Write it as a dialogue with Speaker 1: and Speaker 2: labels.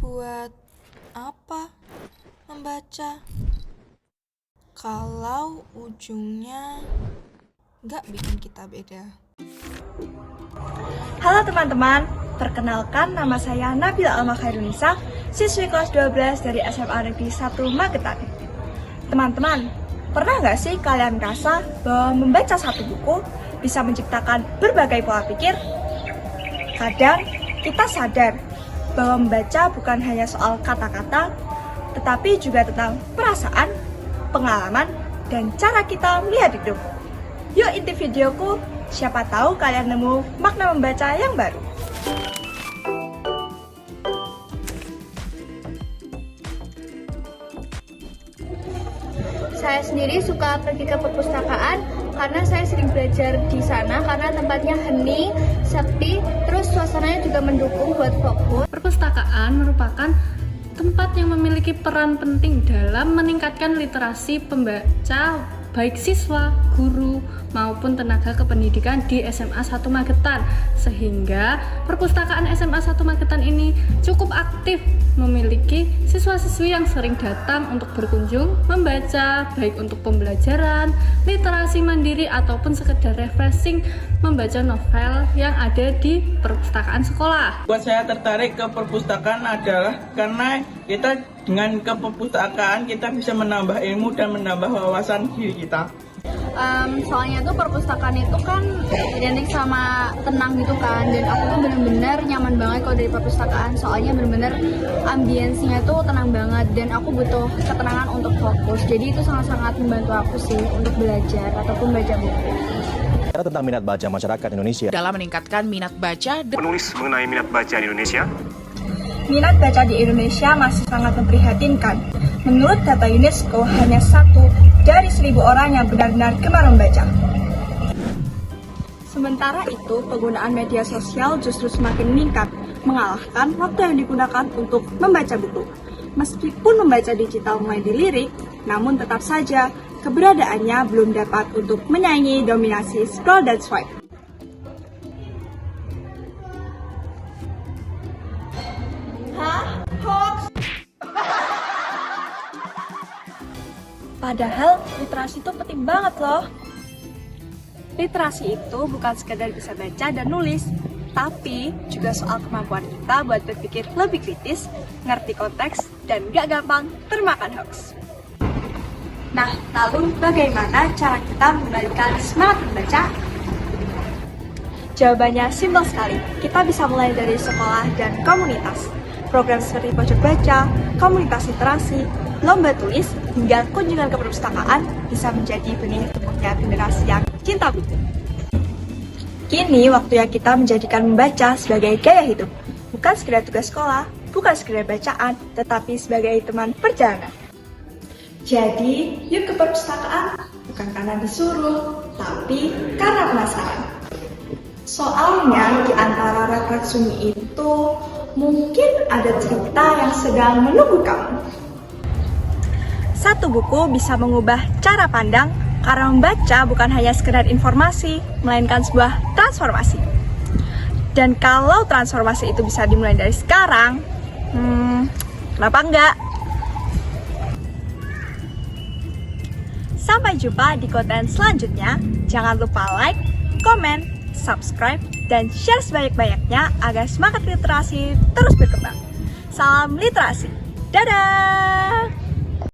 Speaker 1: Buat apa membaca kalau ujungnya nggak bikin kita beda?
Speaker 2: Halo teman-teman, perkenalkan nama saya Nabila Almakhairunisa, siswi kelas 12 dari SMA Negeri 1 Magetan. Teman-teman, pernah nggak sih kalian merasa bahwa membaca satu buku bisa menciptakan berbagai pola pikir? Kadang kita sadar bahwa membaca bukan hanya soal kata-kata, tetapi juga tentang perasaan, pengalaman, dan cara kita melihat hidup. Yuk inti videoku, siapa tahu kalian nemu makna membaca yang baru.
Speaker 3: Saya sendiri suka pergi ke perpustakaan karena saya sering belajar di sana karena tempatnya hening, sepi, terus suasananya juga mendukung buat fokus.
Speaker 4: Perpustakaan merupakan tempat yang memiliki peran penting dalam meningkatkan literasi pembaca baik siswa, guru, maupun tenaga kependidikan di SMA 1 Magetan. Sehingga perpustakaan SMA 1 Magetan ini cukup aktif memiliki siswa-siswi yang sering datang untuk berkunjung, membaca, baik untuk pembelajaran, literasi mandiri, ataupun sekedar refreshing membaca novel yang ada di perpustakaan sekolah.
Speaker 5: Buat saya tertarik ke perpustakaan adalah karena kita dengan ke perpustakaan kita bisa menambah ilmu dan menambah wawasan diri kita.
Speaker 3: Soalnya tuh perpustakaan itu kan identik sama tenang gitu kan, dan aku tuh bener-bener nyaman banget kalau dari perpustakaan, soalnya bener-bener ambience-nya tuh tenang banget dan aku butuh ketenangan untuk fokus, jadi itu sangat-sangat membantu aku sih untuk belajar ataupun baca buku.
Speaker 6: Tentang minat baca masyarakat Indonesia
Speaker 7: dalam meningkatkan minat baca dan
Speaker 8: menulis mengenai minat baca di Indonesia.
Speaker 2: Minat baca di Indonesia masih sangat memprihatinkan. Menurut data UNESCO, hanya 1 dari 1.000 orang yang benar-benar gemar membaca. Sementara itu, penggunaan media sosial justru semakin meningkat, mengalahkan waktu yang digunakan untuk membaca buku. Meskipun membaca digital mulai dilirik, namun tetap saja keberadaannya belum dapat untuk menyaingi dominasi scroll dan swipe. Padahal literasi itu penting banget loh. Literasi itu bukan sekedar bisa baca dan nulis, tapi juga soal kemampuan kita buat berpikir lebih kritis, ngerti konteks, dan gak gampang termakan hoax. Nah, lalu bagaimana cara kita mengembalikan semangat membaca? Jawabannya simpel sekali. Kita bisa mulai dari sekolah dan komunitas. Program seperti pojok baca, komunitas literasi, lomba tulis, hingga kunjungan ke perpustakaan bisa menjadi benih tumbuhnya generasi yang cinta buku. Kini waktunya kita menjadikan membaca sebagai gaya hidup. Bukan sekedar tugas sekolah, bukan sekedar bacaan, tetapi sebagai teman perjalanan. Jadi, yuk ke perpustakaan, bukan karena disuruh, tapi karena penasaran. Soalnya di antara refleksi itu mungkin ada cerita yang sedang menunggu kamu. Satu buku bisa mengubah cara pandang karena membaca bukan hanya sekedar informasi, melainkan sebuah transformasi. Dan kalau transformasi itu bisa dimulai dari sekarang, kenapa enggak? Sampai jumpa di konten selanjutnya. Jangan lupa like, komen, subscribe, dan share sebanyak-banyaknya agar semangat literasi terus berkembang. Salam literasi. Dadah!